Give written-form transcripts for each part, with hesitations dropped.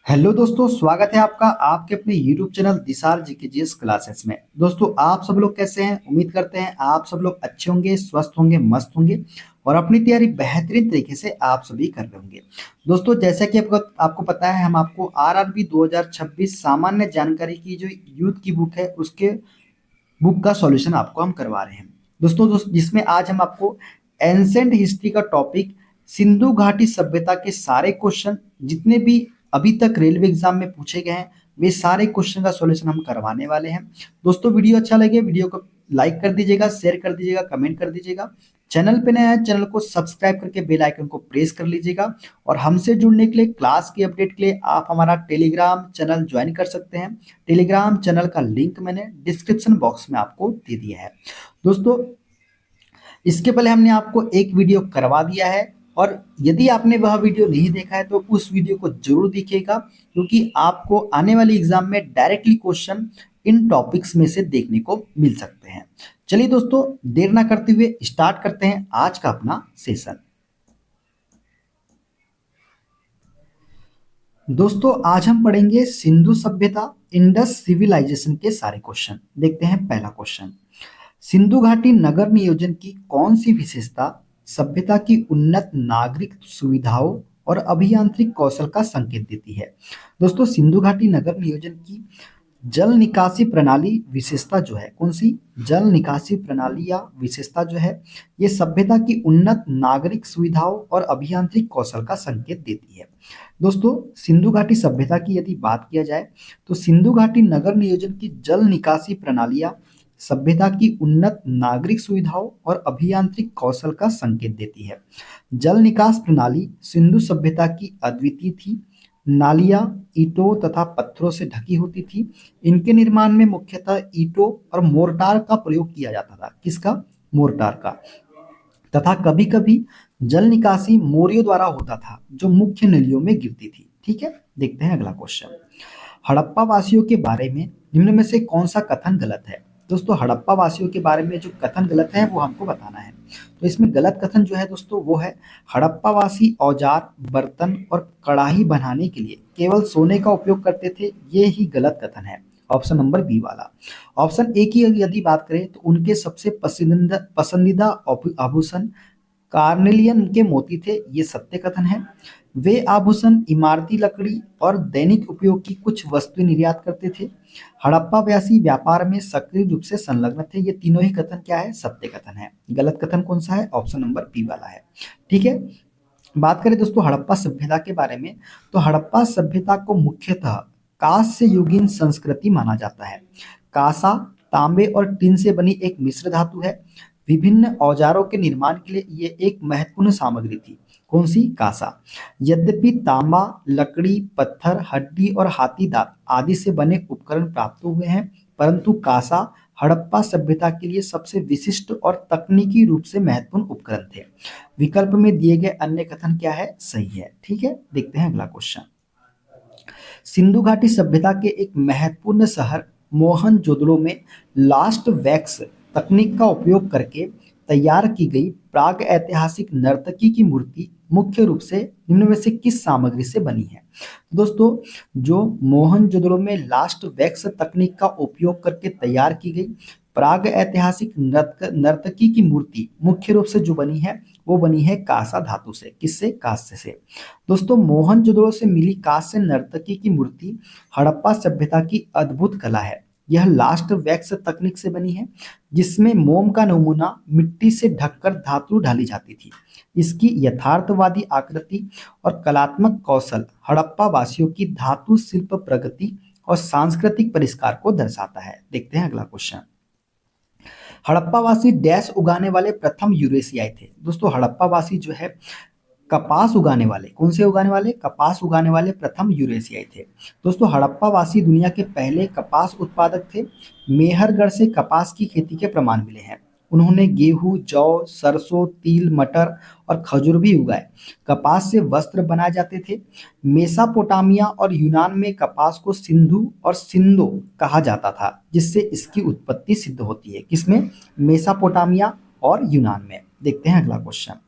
Hello दोस्तों, स्वागत है आपका आपके अपने YouTube चैनल दिशार जीकेजीएस क्लासेस में। दोस्तों, आप सब लोग कैसे हैं? उम्मीद करते हैं आप सब लोग अच्छे होंगे, स्वस्थ होंगे, मस्त होंगे और अपनी तैयारी बेहतरीन तरीके से आप सभी कर रहे होंगे। दोस्तों, जैसा कि आपको आपको पता है, हम आपको आरआरबी 2026 सामान्य जानकारी की जो यूथ की बुक है उसके बुक का सॉल्यूशन आपको हम करवा रहे हैं। जिसमें आज हम आपको एंसेंट हिस्ट्री का टॉपिक, सिंधु घाटी सभ्यता के सारे क्वेश्चन जितने भी अभी तक रेलवे एग्जाम में पूछे गए हैं, वे सारे क्वेश्चन का सॉल्यूशन हम करवाने वाले हैं। दोस्तों, वीडियो अच्छा लगे वीडियो को लाइक कर दीजिएगा, शेयर कर दीजिएगा, कमेंट कर दीजिएगा। चैनल पे नया है, चैनल को सब्सक्राइब करके बेल आइकन को प्रेस कर लीजिएगा। और हमसे जुड़ने के लिए, क्लास की अपडेट के लिए आप हमारा टेलीग्राम चैनल ज्वाइन कर सकते हैं। टेलीग्राम चैनल का लिंक मैंने डिस्क्रिप्शन बॉक्स में आपको दे दिया है। दोस्तों, इसके पहले हमने आपको एक वीडियो करवा दिया है, और यदि आपने वह वीडियो नहीं देखा है तो उस वीडियो को जरूर देखिएगा, क्योंकि आपको आने वाली एग्जाम में डायरेक्टली क्वेश्चन इन टॉपिक्स में से देखने को मिल सकते हैं। चलिए दोस्तों, देर ना करते हुए स्टार्ट करते हैं आज का अपना सेशन। दोस्तों, आज हम पढ़ेंगे सिंधु सभ्यता, इंडस सिविलाइजेशन के सारे क्वेश्चन। देखते हैं पहला क्वेश्चन। सिंधु घाटी नगर नियोजन की कौन सी विशेषता सभ्यता की उन्नत नागरिक सुविधाओं और अभियांत्रिक कौशल का संकेत देती है? दोस्तों, सिंधु घाटी नगर नियोजन की जल निकासी प्रणाली विशेषता जो है, कौन सी जल निकासी प्रणाली या विशेषता जो है, ये सभ्यता की उन्नत नागरिक सुविधाओं और अभियांत्रिक कौशल का संकेत देती है। दोस्तों, सिंधु घाटी सभ्यता की यदि बात किया जाए तो सिंधु घाटी नगर नियोजन की जल निकासी प्रणालियां सभ्यता की उन्नत नागरिक सुविधाओं और अभियांत्रिक कौशल का संकेत देती है। जल निकास प्रणाली सिंधु सभ्यता की अद्वितीय थी। नालियां ईंटों तथा पत्थरों से ढकी होती थी। इनके निर्माण में मुख्यतः ईंटों और मोर्टार का प्रयोग किया जाता था। किसका? मोर्टार का। तथा कभी कभी जल निकासी मोरियों द्वारा होता था, जो मुख्य नलियों में गिरती थी। ठीक है, देखते हैं अगला क्वेश्चन। हड़प्पा वासियों के बारे में निम्न में से कौन सा कथन गलत है? दोस्तों, हड़प्पा वासियों के बारे में जो कथन गलत है वो हमको बताना है। तो इसमें गलत कथन जो है दोस्तों वो है, हड़प्पा वासी औजार, बर्तन और कढ़ाई बनाने के लिए केवल सोने का उपयोग करते थे। ये ही गलत कथन है, ऑप्शन नंबर बी वाला। ऑप्शन ए की यदि बात करें तो उनके सबसे पसंदीदा पसंदीदा आभूषण कार्नेलियन के मोती थे। ये सत्य कथन है। वे आभूषण इमारती लकड़ी और दैनिक उपयोग की कुछ वस्तुएं निर्यात करते थे। हड़प्पा व्यासी व्यापार में सक्रिय रूप से संलग्न थे। ये तीनों ही कथन क्या है? सत्य कथन है। गलत कथन कौन सा है? ऑप्शन नंबर बी वाला है। ठीक है, बात करें दोस्तों हड़प्पा सभ्यता के बारे में, तो हड़प्पा सभ्यता को मुख्यतः कांस्य युगीन संस्कृति माना जाता है। कांसा तांबे और टिन से बनी एक मिश्र धातु है। विभिन्न औजारों के निर्माण के लिए ये एक महत्वपूर्ण सामग्री थी। कौन सी? कांसा। यद्यपि तांबा लकड़ी, पत्थर, हड्डी और हाथी दांत आदि से बने उपकरण प्राप्त हुए हैं, परंतु कांसा हड़प्पा सभ्यता के लिए सबसे विशिष्ट और तकनीकी रूप से महत्वपूर्ण उपकरण थे। विकल्प में दिए गए अन्य कथन क्या है? सही है। ठीक है, देखते हैं अगला क्वेश्चन। सिंधु घाटी सभ्यता के एक महत्वपूर्ण शहर मोहनजोदड़ो में लास्ट वैक्स तकनीक का उपयोग करके तैयार की गई प्राग ऐतिहासिक नर्तकी की मूर्ति मुख्य रूप से निम्न में से किस सामग्री से बनी है? दोस्तों, जो मोहनजोदड़ो में लास्ट वैक्स तकनीक का उपयोग करके तैयार की गई प्राग ऐतिहासिक नर्तकी की मूर्ति मुख्य रूप से जो बनी है वो बनी है कांसा धातु से। किससे? कांस्य से। दोस्तों, मोहनजोदड़ो से मिली कांस्य नर्तकी की मूर्ति हड़प्पा सभ्यता की अद्भुत कला है। यह लास्ट वैक्स तकनीक से बनी है, जिसमें मोम का नमूना मिट्टी से ढककर धातु ढाली जाती थी। इसकी यथार्थवादी आकृति और कलात्मक कौशल हड़प्पा वासियों की धातु शिल्प प्रगति और सांस्कृतिक परिष्कार को दर्शाता है। देखते हैं अगला क्वेश्चन। हड़प्पावासी डैश उगाने वाले प्रथम यूरेशियाई थे? दोस्तों, हड़प्पावासी जो है कपास उगाने वाले, कौन से उगाने वाले? कपास उगाने वाले प्रथम यूरेशियाई थे। दोस्तों, हड़प्पावासी दुनिया के पहले कपास उत्पादक थे। मेहरगढ़ से कपास की खेती के प्रमाण मिले हैं। उन्होंने गेहूं, जौ, सरसों, तिल, मटर और खजूर भी उगाए। कपास से वस्त्र बनाए जाते थे। मेसापोटामिया और यूनान में कपास को सिंधु और सिंदो कहा जाता था, जिससे इसकी उत्पत्ति सिद्ध होती है। किसमें? मेसापोटामिया और यूनान में। देखते हैं अगला क्वेश्चन।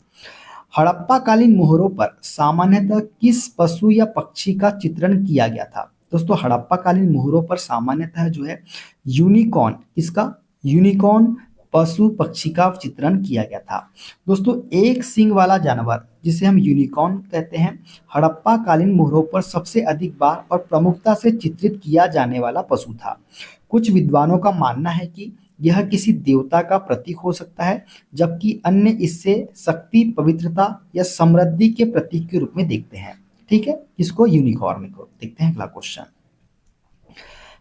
हड़प्पा कालीन मोहरों पर सामान्यतः किस पशु या पक्षी का चित्रण किया गया था? दोस्तों हड़प्पा कालीन मोहरों पर सामान्यतः जो है यूनिकॉर्न, किसका? यूनिकॉर्न पशु पक्षी का चित्रण किया गया था। दोस्तों एक सींग वाला जानवर जिसे हम यूनिकॉर्न कहते हैं, हड़प्पा कालीन मोहरों पर सबसे अधिक बार और प्रमुखता से चित्रित किया जाने वाला पशु था। कुछ विद्वानों का मानना है कि यह किसी देवता का प्रतीक हो सकता है, जबकि अन्य इसे शक्ति, पवित्रता या समृद्धि के प्रतीक के रूप में देखते हैं। ठीक है, किसको? यूनिकॉर्न को। देखते हैं अगला क्वेश्चन।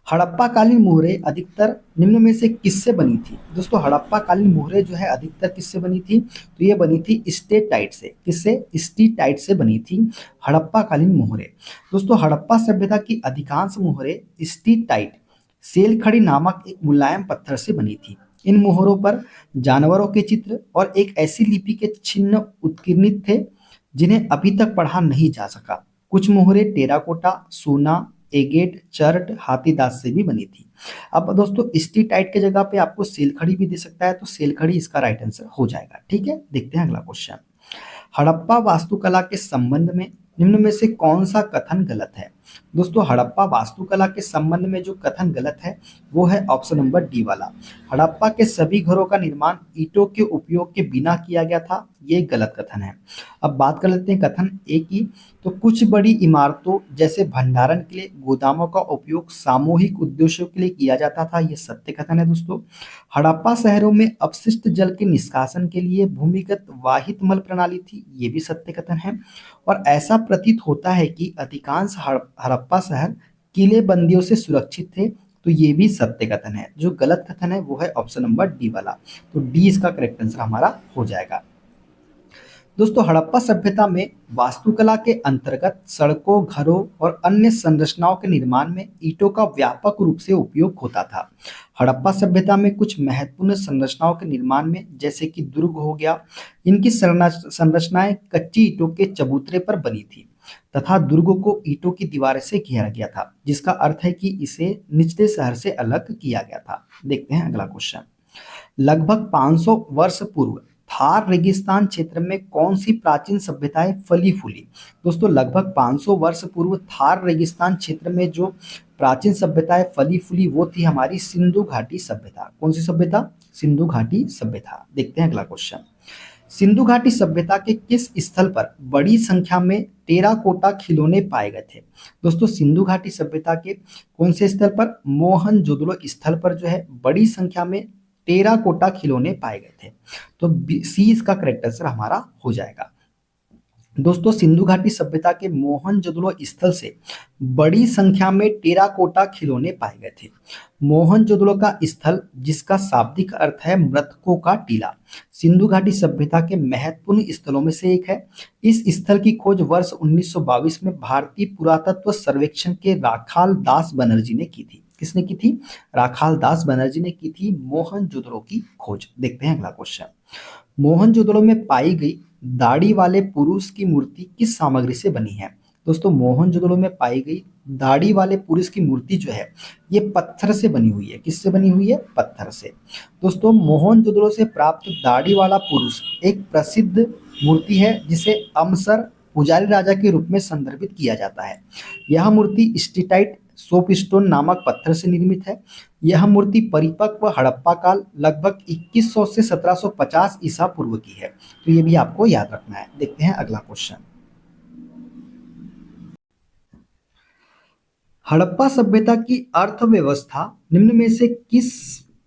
हड़प्पा कालीन मोहरें अधिकतर निम्न में से किससे बनी थी? दोस्तों हड़प्पा कालीन मोहरें जो है अधिकतर किससे बनी थी? तो ये बनी थी स्टेटाइट से। किससे? स्टेटाइट से बनी थी हड़प्पा कालीन मोहरें। दोस्तों हड़प्पा सभ्यता की अधिकांश मोहरें स्टेटाइट सेलखड़ी नामक एक मुलायम पत्थर से बनी थी। इन मोहरों पर जानवरों के चित्र और एक ऐसी लिपि के चिन्ह उत्कीर्णित थे जिन्हें अभी तक पढ़ा नहीं जा सका। कुछ मोहरें टेराकोटा, सोना, एगेट, चर्ट, हाथीदांत से भी बनी थी। अब दोस्तों स्टीटाइट के जगह पे आपको सेलखड़ी भी दे सकता है, तो सेलखड़ी इसका राइट आंसर हो जाएगा। ठीक है, देखते हैं अगला क्वेश्चन। हड़प्पा वास्तुकला के संबंध में निम्न में से कौन सा कथन गलत है? दोस्तों हड़प्पा वास्तुकला के संबंध में जो कथन गलत है वो है ऑप्शन नंबर डी वाला। हड़प्पा के सभी घरों का निर्माण ईंटों के उपयोग के बिना किया गया था, ये गलत कथन है। अब बात कर लेते हैं कथन ए की। तो कुछ बड़ी इमारतों जैसे भंडारण के लिए गोदामों का उपयोग सामूहिक उद्देश्यों के लिए किया जाता था, ये सत्य कथन है दोस्तों। हड़प्पा शहरों में अपशिष्ट जल के निष्कासन के लिए भूमिगत वाहित मल प्रणाली थी, ये भी सत्य कथन है। और ऐसा प्रतीत होता है कि अधिकांश हड़प्पा शहर किलेबंदियों से सुरक्षित थे, तो ये भी सत्य कथन है। जो गलत कथन है वो है ऑप्शन नंबर डी वाला, तो डी इसका करेक्ट आंसर हमारा हो जाएगा। दोस्तों हड़प्पा सभ्यता में वास्तुकला के अंतर्गत सड़कों, घरों और अन्य संरचनाओं के निर्माण में ईंटों का व्यापक रूप से उपयोग होता था। हड़प्पा सभ्यता में कुछ महत्वपूर्ण संरचनाओं के निर्माण में, जैसे कि दुर्ग हो गया, इनकी संरचनाएं कच्ची ईंटों के चबूतरे पर बनी थी तथा दुर्ग को ईंटों की दीवार से घेरा गया था, जिसका अर्थ है कि इसे निचले शहर से अलग किया गया था। देखते हैं अगला क्वेश्चन। लगभग 500 वर्ष पूर्व थार रेगिस्तान क्षेत्र में कौन सी प्राचीन सभ्यताएं फली फूली? दोस्तों लगभग 500 वर्ष पूर्व थार रेगिस्तान क्षेत्र में जो प्राचीन सभ्यताएं फली फूली वो थी हमारी सिंधु घाटी सभ्यता। कौन सी सभ्यता? सिंधु घाटी सभ्यता। देखते हैं अगला क्वेश्चन। सिंधु घाटी सभ्यता के किस स्थल पर बड़ी संख्या में टेराकोटा खिलौने पाए गए थे? दोस्तों सिंधु घाटी सभ्यता के कौन से स्थल पर? मोहनजोदड़ो स्थल पर जो है बड़ी संख्या में टेराकोटा खिलौने पाए गए थे, तो सी इसका करेक्ट आंसर हमारा हो जाएगा। दोस्तों सिंधु घाटी सभ्यता के मोहनजोदड़ो स्थल से बड़ी संख्या में टेराकोटा खिलौने पाए गए थे। मोहनजोदड़ो का स्थल, जिसका शाब्दिक अर्थ है मृतकों का टीला, सिंधु घाटी सभ्यता के महत्वपूर्ण स्थलों में से एक है। इस स्थल की खोज वर्ष 1922 में भारतीय पुरातत्व सर्वेक्षण के राखाल दास बनर्जी ने की थी। किसने की थी? राखाल दास बनर्जी ने की थी मोहनजोदड़ो की खोज। देखते हैं अगला क्वेश्चन। मोहनजोदड़ो में पाई गई दाढ़ी वाले पुरुष की मूर्ति किस सामग्री से बनी है? दोस्तों मोहनजोदड़ो में पाई गई दाढ़ी वाले पुरुष की मूर्ति जो है ये पत्थर से बनी हुई है। किससे बनी हुई है? पत्थर से। दोस्तों मोहनजोदड़ो से प्राप्त दाढ़ी वाला पुरुष एक प्रसिद्ध मूर्ति है जिसे अमसर पुजारी राजा के रूप में संदर्भित किया जाता है। यह मूर्ति स्टीटाइट सोपस्टोन नामक पत्थर से निर्मित है। यह मूर्ति परिपक्व हड़प्पा काल लगभग 2100 से 1750 ईसा पूर्व की है, तो ये भी आपको याद रखना है। देखते हैं अगला क्वेश्चन। हड़प्पा सभ्यता की अर्थव्यवस्था निम्न में से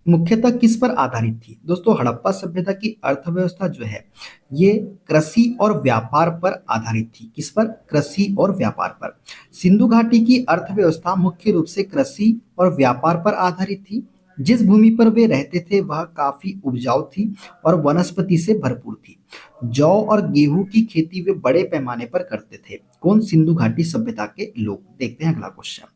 मुख्यतः किस पर आधारित थी? दोस्तों हड़प्पा सभ्यता की अर्थव्यवस्था जो है ये कृषि और व्यापार पर आधारित थी। किस पर? कृषि और व्यापार पर। सिंधु घाटी की अर्थव्यवस्था मुख्य रूप से कृषि और व्यापार पर आधारित थी। जिस भूमि पर वे रहते थे वह काफी उपजाऊ थी और वनस्पति से भरपूर थी। जौ और गेहूं की खेती वे बड़े पैमाने पर करते थे। कौन? सिंधु घाटी सभ्यता के लोग। देखते हैं अगला क्वेश्चन।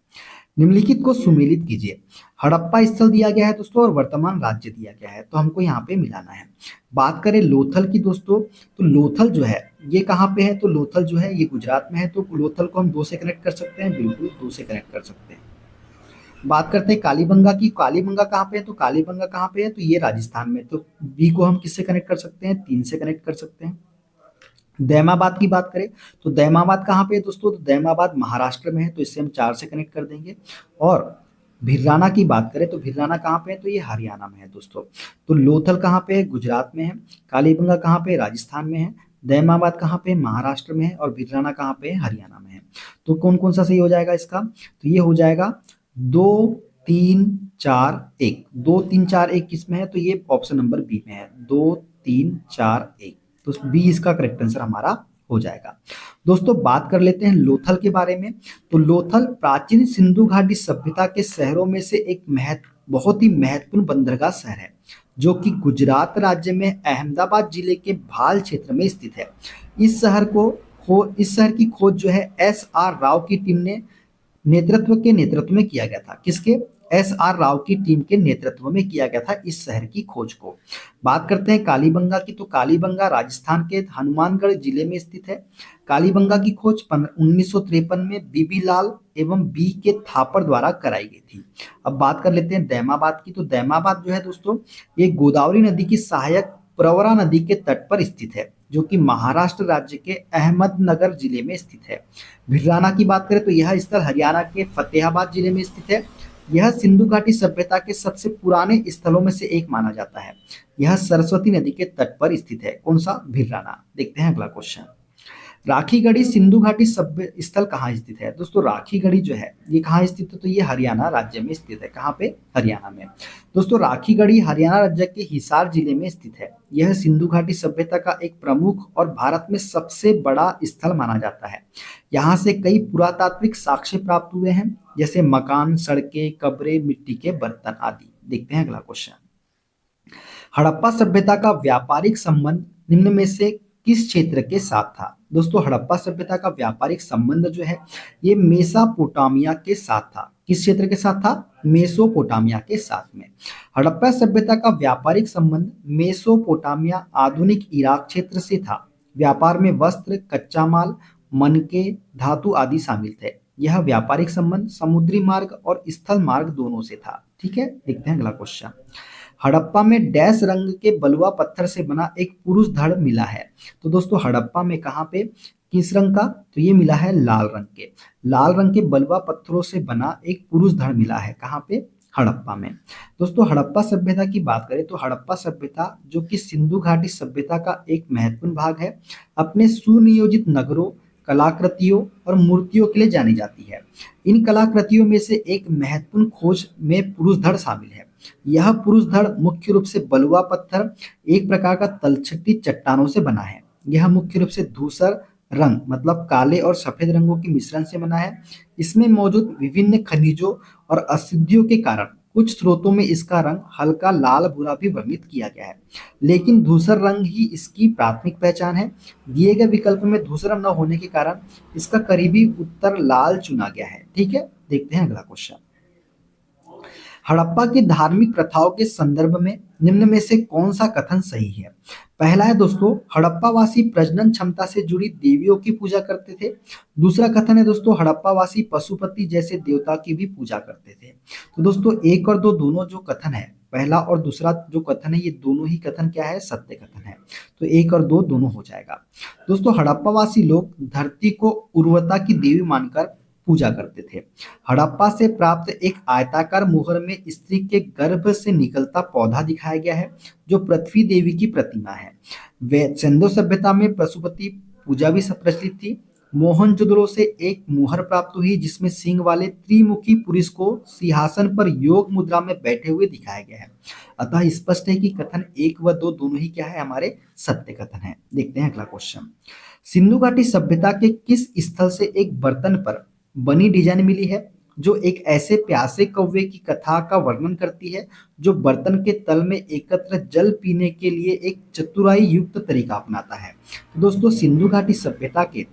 निम्नलिखित को सुमेलित कीजिए। हड़प्पा स्थल दिया गया है दोस्तों और वर्तमान राज्य दिया गया है, तो हमको यहाँ पे मिलाना है। बात करें लोथल की दोस्तों, तो लोथल जो है ये कहाँ पे है? तो लोथल जो है ये गुजरात में है, तो लोथल को हम 2 से कनेक्ट कर सकते हैं, बिल्कुल 2 से कनेक्ट कर सकते हैं। बात करते हैं कालीबंगा की। कालीबंगा कहाँ पे है? तो कालीबंगा कहाँ पे है? तो ये राजस्थान में, तो बी को हम किससे कनेक्ट कर सकते हैं? 3 से कनेक्ट कर सकते हैं। दैमाबाद की बात करें तो दैमाबाद कहाँ पे है दोस्तों? तो दैमाबाद महाराष्ट्र में है, तो इससे हम 4 से कनेक्ट कर देंगे। और भिराना की बात करें तो भिराना कहाँ पे है? तो ये हरियाणा में है दोस्तों। तो लोथल कहाँ पे है? गुजरात में है। कालीबंगा कहाँ पे है? राजस्थान में है। दैमाबाद कहाँ पे है? महाराष्ट्र में है। और भिराना कहाँ पे है? हरियाणा में है। तो कौन कौन सा सही हो जाएगा इसका? तो ये हो जाएगा 2 3 4 1। 2 3 4 1 किसमें है? तो ये ऑप्शन नंबर बी में है, 2 3 4 1। तो बी इसका करेक्ट आंसर हमारा हो जाएगा। दोस्तों बात कर लेते हैं लोथल के बारे में। तो लोथल प्राचीन सिंधु घाटी सभ्यता के शहरों में से एक बहुत ही महत्वपूर्ण बंदरगाह शहर है, जो कि गुजरात राज्य में अहमदाबाद जिले के भाल क्षेत्र में स्थित है। इस शहर की खोज जो है SR राव की टीम ने नेतृत्व में किया गया था। किसके? SR राव की टीम के नेतृत्व में किया गया था इस शहर की खोज को। बात करते हैं कालीबंगा की। तो कालीबंगा राजस्थान के हनुमानगढ़ जिले में स्थित है। कालीबंगा की खोज 1953 में बीबी लाल एवं बी के थापर द्वारा कराई गई थी। अब बात कर लेते हैं दैमाबाद की। तो दैमाबाद जो है दोस्तों, ये गोदावरी नदी की सहायक प्रवरा नदी के तट पर स्थित है, जो कि महाराष्ट्र राज्य के अहमदनगर जिले में स्थित है। भिराना की बात करें तो यह स्थल हरियाणा के फतेहाबाद जिले में स्थित है। यह सिंधु घाटी सभ्यता के सबसे पुराने स्थलों में से एक माना जाता है। यह सरस्वती नदी के तट पर स्थित है। कौन सा? भिराना। देखते हैं अगला क्वेश्चन। राखीगढ़ी सिंधु घाटी सभ्य स्थल कहाँ स्थित है? दोस्तों राखीगढ़ी जो है ये कहाँ स्थित है? तो ये हरियाणा राज्य में स्थित है। कहाँ पे? हरियाणा में। दोस्तों राखीगढ़ी हरियाणा राज्य के हिसार जिले में स्थित है। यह सिंधु घाटी सभ्यता का एक प्रमुख और भारत में सबसे बड़ा स्थल माना जाता है। यहाँ से कई पुरातात्विक साक्ष्य प्राप्त हुए हैं, जैसे मकान, सड़कें, कब्रें, मिट्टी के बर्तन आदि। देखते हैं अगला क्वेश्चन। हड़प्पा सभ्यता का व्यापारिक संबंध निम्न में से किस क्षेत्र के साथ था? दोस्तों हड़प्पा सभ्यता का व्यापारिक संबंध जो है ये मेसोपोटामिया के साथ था। किस क्षेत्र के साथ था? मेसोपोटामिया के साथ में। हड़प्पा सभ्यता का व्यापारिक संबंध मेसोपोटामिया आधुनिक इराक क्षेत्र से था। व्यापार में वस्त्र, कच्चा माल, मनके, धातु आदि शामिल थे। यह व्यापारिक संबंध समुद्री मार्ग और स्थल मार्ग दोनों से था। ठीक है, देखते हैं अगला क्वेश्चन। हड़प्पा में डैश रंग के बलुआ पत्थर से बना एक पुरुष धड़ मिला है। तो दोस्तों हड़प्पा में कहाँ पे किस रंग का? तो ये मिला है लाल रंग के। लाल रंग के बलुआ पत्थरों से बना एक पुरुष धड़ मिला है। कहाँ पे? हड़प्पा में। दोस्तों हड़प्पा सभ्यता की बात करें तो हड़प्पा सभ्यता जो कि सिंधु घाटी सभ्यता का एक महत्वपूर्ण भाग है, अपने सुनियोजित नगरों, कलाकृतियों और मूर्तियों के लिए जानी जाती है। इन कलाकृतियों में से एक महत्वपूर्ण खोज में पुरुष धड़ शामिल है। यह पुरुष धड़ मुख्य रूप से बलुआ पत्थर, एक प्रकार का तलछटी चट्टानों से बना है। यह मुख्य रूप से धूसर रंग मतलब काले और सफेद रंगों के मिश्रण से बना है। इसमें मौजूद विभिन्न खनिजों और अशुद्धियों के कारण कुछ स्रोतों में इसका रंग हल्का लाल भूरा भी वर्णित किया गया है, लेकिन धूसर रंग ही इसकी प्राथमिक पहचान है। दिए गए विकल्प में धूसर रंग न होने के कारण इसका करीबी उत्तर लाल चुना गया है। ठीक है, देखते हैं अगला क्वेश्चन। हड़प्पा की धार्मिक प्रथाओं के संदर्भ में निम्न में से कौन सा कथन सही है? पहला है दोस्तों, हड़प्पावासी प्रजनन क्षमता से जुड़ी देवियों की पूजा करते थे। दूसरा कथन है दोस्तों, हड़प्पावासी पशुपति जैसे देवता की भी पूजा करते थे। तो दोस्तों 1 और 2 दोनों जो कथन है, पहला और दूसरा जो कथन है, ये दोनों ही कथन क्या है? सत्य कथन है। तो 1 और 2 दोनों हो जाएगा। दोस्तों हड़प्पावासी लोग धरती को उर्वरता की देवी मानकर पूजा करते थे। हड़प्पा से प्राप्त एक आयताकार मुहर में स्त्री के गर्भ से निकलता पौधा दिखाया गया है, जो पृथ्वी देवी की प्रतिमा है। वे सिंधु सभ्यता में पशुपति पूजा भी प्रचलित थी। मोहनजोदड़ो से एक मुहर प्राप्त हुई जिसमें सिंह वाले त्रिमुखी पुरुष को सिंहासन पर योग मुद्रा में बैठे हुए दिखाया गया है। अतः स्पष्ट है कि कथन 1 व 2 दोनों ही क्या है? हमारे सत्य कथन है। देखते हैं अगला क्वेश्चन। सिंधु घाटी सभ्यता के किस स्थल से एक बर्तन पर बनी डिजाइन मिली है जो एक ऐसे प्यासे कौवे की कथा का वर्णन करती है जो बर्तन के तल में एकत्र जल पीने के लिए एक चतुराई युक्त तरीका अपनाता है? तो दोस्तों सिंधु घाटी सभ्यता के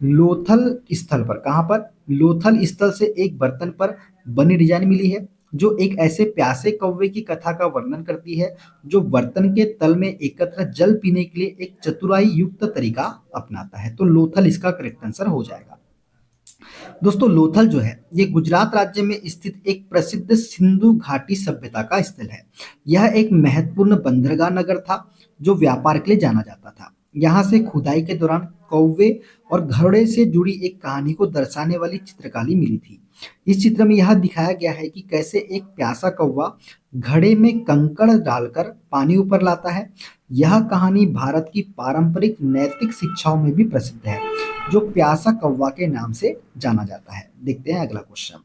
लोथल स्थल पर, कहां पर? लोथल स्थल से एक बर्तन पर बनी डिजाइन मिली है जो एक ऐसे प्यासे कौवे की कथा का वर्णन करती है जो बर्तन के तल में एकत्र जल पीने के लिए एक चतुराई युक्त तरीका अपनाता है। तो लोथल इसका करेक्ट आंसर हो जाएगा। दोस्तों लोथल जो है ये गुजरात राज्य में स्थित एक प्रसिद्ध सिंधु घाटी सभ्यता का स्थल है। यह एक महत्वपूर्ण बंदरगाह नगर था जो व्यापार के लिए जाना जाता था। यहाँ से खुदाई के दौरान कौवे और घोड़े से जुड़ी एक कहानी को दर्शाने वाली चित्रकारी मिली थी। इस चित्र में यह दिखाया गया है कि कैसे एक प्यासा कौवा घड़े में कंकड़ डालकर पानी ऊपर लाता है। यह कहानी भारत की पारंपरिक नैतिक शिक्षाओं में भी प्रसिद्ध है, जो प्यासा कौवा के नाम से जाना जाता है। देखते हैं अगला क्वेश्चन।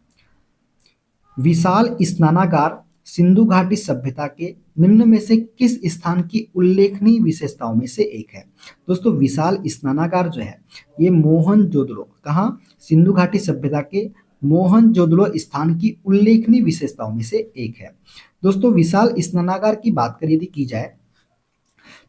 विशाल स्नानागार सिंधु घाटी सभ्यता के निम्न में से किस स्थान की उल्लेखनीय विशेषताओं में से एक है? दोस्तों, विशाल स्नानागार जो है ये मोहनजोदड़ो, कहाँ, सिंधु घाटी सभ्यता के मोहनजोदड़ो स्थान की उल्लेखनीय विशेषताओं में से एक है। दोस्तों, विशाल स्नानागार की बात करें यदि की जाए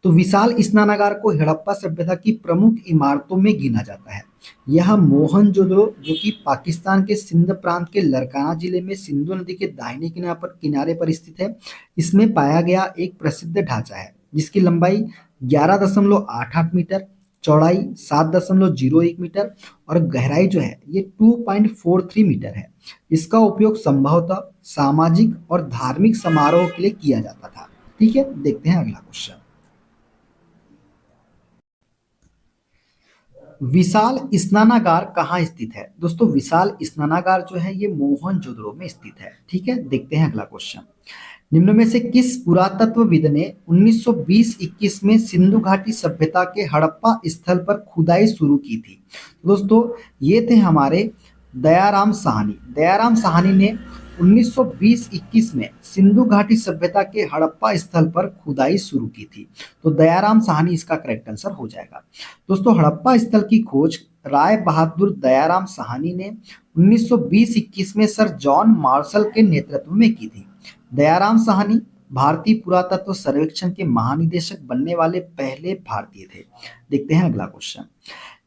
तो विशाल स्नानागार को हड़प्पा सभ्यता की प्रमुख इमारतों में गिना जाता है। यह मोहनजोदड़ो, जो कि पाकिस्तान के सिंध प्रांत के लरकाना जिले में सिंधु नदी के दाहिने किनारे पर स्थित है। इसमें पाया गया एक प्रसिद्ध ढांचा है जिसकी लंबाई 11.88 मीटर, चौड़ाई 7.01 मीटर और गहराई जो है ये 2.43 मीटर है। इसका उपयोग संभवतः सामाजिक और धार्मिक समारोह के लिए किया जाता था। ठीक है, देखते हैं अगला क्वेश्चन। विशाल स्नानागार कहाँ स्थित है? दोस्तों, विशाल स्नानागार जो है ये मोहनजोदड़ो में स्थित है। ठीक है, देखते हैं अगला क्वेश्चन। निम्न में से किस पुरातत्वविद ने 1920-21 में सिंधु घाटी सभ्यता के हड़प्पा स्थल पर खुदाई शुरू की थी? दोस्तों, ये थे हमारे दयाराम साहनी। दयाराम साहनी ने 1920-21 में सिंधु घाटी सभ्यता के हड़प्पा स्थल पर खुदाई शुरू की थी। तो दयाराम साहनी इसका करेक्ट आंसर हो जाएगा। दोस्तों, हड़प्पा स्थल की खोज राय बहादुर दयाराम साहनी ने 1920-21 में सर जॉन मार्शल के नेतृत्व में की थी। दयाराम साहनी भारतीय पुरातत्व सर्वेक्षण के महानिदेशक बनने वाले पहले भारतीय थे। देखते हैं अगला क्वेश्चन।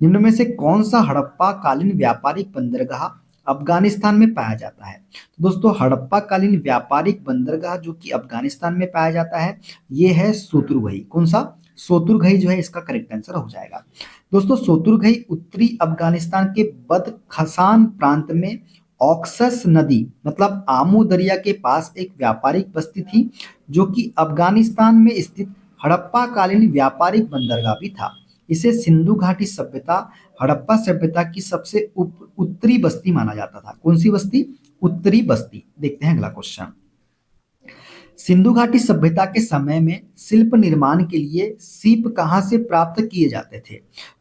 निम्न में से कौन सा हड़प्पा कालीन व्यापारिक बंदरगाह अफगानिस्तान में पाया जाता है? तो दोस्तों, हड़प्पा कालीन व्यापारिक बंदरगाह जो कि अफगानिस्तान में पाया जाता है ये है सोतुरघई। कौन सा? सोतुरघई जो है इसका करेक्ट आंसर हो जाएगा। दोस्तों, सोतुरघई उत्तरी अफगानिस्तान के बदखशान प्रांत में ऑक्सस नदी मतलब आमू दरिया के पास एक व्यापारिक बस्ती थी, जो कि अफगानिस्तान में स्थित हड़प्पा कालीन व्यापारिक बंदरगाह भी था। इसे सिंधु घाटी सभ्यता हड़प्पा सभ्यता की सबसे उत्तरी बस्ती माना जाता था। कौन सी बस्ती? उत्तरी बस्ती। देखते हैं अगला क्वेश्चन। सिंधु घाटी सभ्यता के समय में शिल्प निर्माण के लिए सीप कहाँ से प्राप्त किए जाते थे?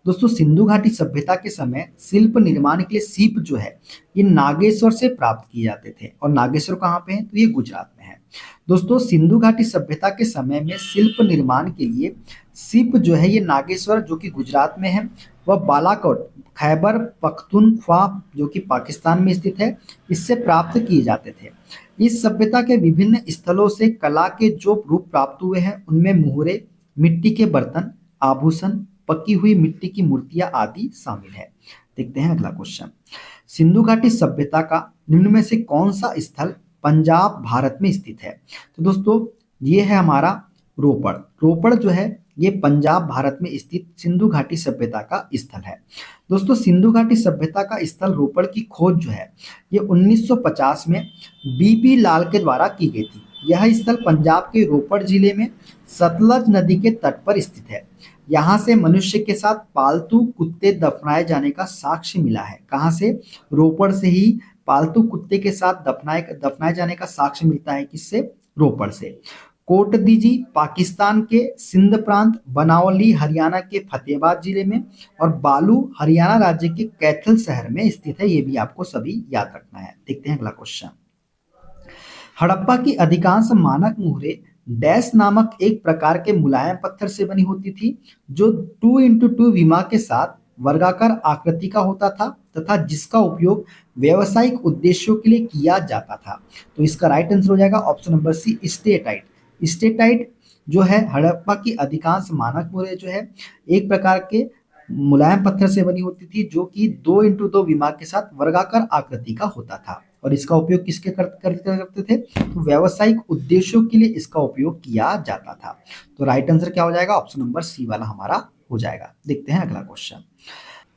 दोस्तों, सिंधु घाटी सभ्यता के समय शिल्प निर्माण के लिए सीप जो है ये नागेश्वर से प्राप्त किए जाते थे। और नागेश्वर कहाँ पे है? तो ये गुजरात में है। दोस्तों, सिंधु घाटी सभ्यता के समय में शिल्प निर्माण के लिए सीप जो है ये नागेश्वर, जो कि गुजरात में है, वह बालाकोट खैबर पख्तूनख्वा जो कि पाकिस्तान में स्थित है, इससे प्राप्त किए जाते थे। इस सभ्यता के विभिन्न स्थलों से कला के जो रूप प्राप्त हुए हैं उनमें मुहरे, मिट्टी के बर्तन, आभूषण, पकी हुई मिट्टी की मूर्तियां आदि शामिल है। देखते हैं अगला क्वेश्चन। सिंधु घाटी सभ्यता का निम्न में से कौन सा स्थल पंजाब भारत में स्थित है? तो दोस्तों, ये है हमारा रोपड़। रोपड़ जो है ये पंजाब भारत में स्थित सिंधु घाटी सभ्यता का स्थल है। दोस्तों, सिंधु घाटी सभ्यता का स्थल रोपड़ की खोज जो है ये 1950 में बीपी लाल के द्वारा की गई थी। यह स्थल पंजाब के रोपड़ जिले में सतलज नदी के तट पर स्थित है। यहाँ से मनुष्य के साथ पालतू कुत्ते दफनाए जाने का साक्ष्य मिला है। कहाँ से? रोपड़ से ही पालतू कुत्ते के साथ दफनाए जाने का साक्ष्य मिलता है। किससे? रोपड़ से। कोटदीजी पाकिस्तान के सिंध प्रांत, बनावली हरियाणा के फतेहाबाद जिले में और बालू हरियाणा राज्य के कैथल शहर में स्थित है। ये भी आपको सभी याद रखना है। देखते हैं अगला क्वेश्चन। हड़प्पा की अधिकांश मानक मुहरें डैश नामक एक प्रकार के मुलायम पत्थर से बनी होती थी, जो 2x2 विमा के साथ वर्गाकार आकृति का होता था तथा जिसका उपयोग व्यावसायिक उद्देश्यों के लिए किया जाता था। तो इसका राइट आंसर हो जाएगा option number C, steatite. Steatite जो है हड़प्पा की अधिकांश मानक मुहरें जो है एक प्रकार के मुलायम पत्थर से बनी होती थी, जो कि 2x2 विमा के साथ वर्गाकार आकृति का होता था। और इसका उपयोग किसके करते थे? तो व्यावसायिक उद्देश्यों के लिए इसका उपयोग किया जाता था। तो राइट आंसर क्या हो जाएगा? ऑप्शन नंबर सी वाला हमारा हो जाएगा। देखते हैं अगला क्वेश्चन।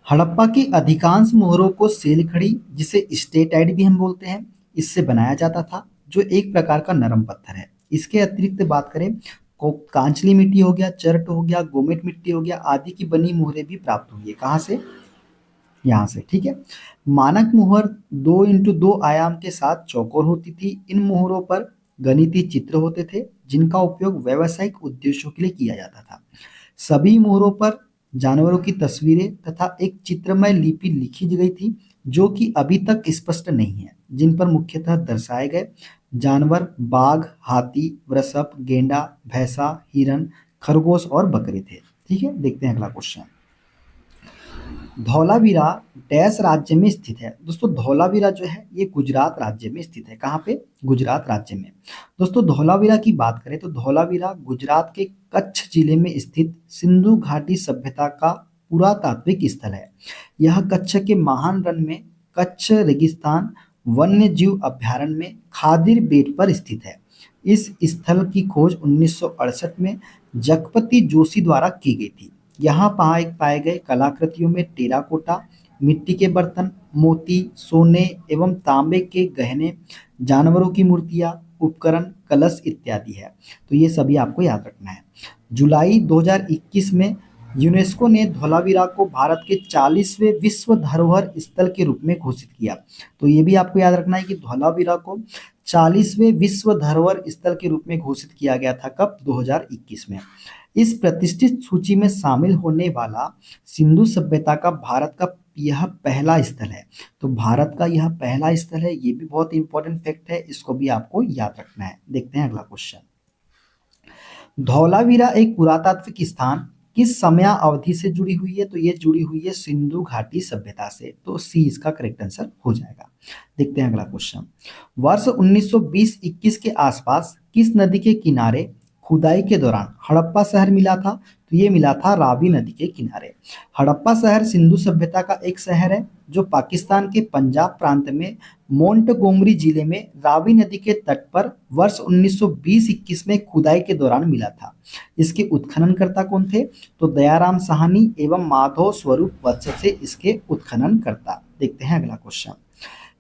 हड़प्पा की अधिकांश मोहरों को सेलखड़ी, जिसे स्टेटाइट भी हम बोलते हैं, इससे बनाया जाता था, जो एक प्रकार का नरम पत्थर है। इसके अतिरिक्त बात करें कांचली मिट्टी हो गया, चर्ट हो गया, गोमेट मिट्टी हो गया आदि की बनी मोहरें भी प्राप्त हुई है। कहाँ से? यहाँ से। ठीक है। मानक मोहर 2x2 आयाम के साथ चौकोर होती थी। इन मोहरों पर गणितीय चित्र होते थे जिनका उपयोग व्यावसायिक उद्देश्यों के लिए किया जाता था। सभी मोहरों पर जानवरों की तस्वीरें तथा एक चित्रमय लिपि लिखी गई थी जो कि अभी तक स्पष्ट नहीं है, जिन पर मुख्यतः दर्शाए गए जानवर बाघ, हाथी, वृषभ, गेंडा, भैंसा, हिरन, खरगोश और बकरे थे। ठीक है, देखते हैं अगला क्वेश्चन। धौलावीरा डैश राज्य में स्थित है। दोस्तों धौलावीरा जो है ये गुजरात राज्य में स्थित है। कहाँ पे? गुजरात राज्य में। दोस्तों धौलावीरा की बात करें तो धौलावीरा गुजरात के कच्छ जिले में स्थित सिंधु घाटी सभ्यता का पुरातात्विक स्थल है। यह कच्छ के महान रण में कच्छ रेगिस्तान वन्य जीव अभ्यारण्य में खादिर बेट पर स्थित है। इस स्थल की खोज 1968 में जगपति जोशी द्वारा की गई थी। यहाँ पाए गए कलाकृतियों में टेराकोटा, मिट्टी के बर्तन, मोती, सोने एवं तांबे के गहने, जानवरों की मूर्तियां, उपकरण, कलश इत्यादि है। तो ये सभी आपको याद रखना है। जुलाई 2021 में यूनेस्को ने धौलावीरा को भारत के 40वें विश्व धरोहर स्थल के रूप में घोषित किया। तो ये भी आपको याद रखना है कि धौलावीरा को 40वें विश्व धरोहर स्थल के रूप में घोषित किया गया था। कब? 2021 में। इस प्रतिष्ठित सूची में शामिल होने वाला सिंधु सभ्यता का भारत का यह पहला स्थल है। तो भारत का यह पहला स्थल है, ये भी बहुत इंपॉर्टेंट फैक्ट है, इसको भी आपको याद रखना है। देखते हैं अगला क्वेश्चन। धौलावीरा एक पुरातात्विक स्थान किस समय अवधि से जुड़ी हुई है? तो ये जुड़ी हुई है सिंधु घाटी सभ्यता से। तो सी इसका करेक्ट आंसर हो जाएगा। देखते हैं अगला क्वेश्चन। वर्ष 1920-21 के आसपास किस नदी के किनारे खुदाई के दौरान हड़प्पा शहर मिला था? तो ये मिला था रावी नदी के किनारे। हड़प्पा शहर सिंधु सभ्यता का एक शहर है जो पाकिस्तान के पंजाब प्रांत में मोंटगोमरी जिले में रावी नदी के तट पर वर्ष 1920-21 में खुदाई के दौरान मिला था। इसके उत्खननकर्ता कौन थे? तो दयाराम साहनी एवं माधव स्वरूप वत्स से इसके उत्खननकर्ता। देखते हैं अगला क्वेश्चन।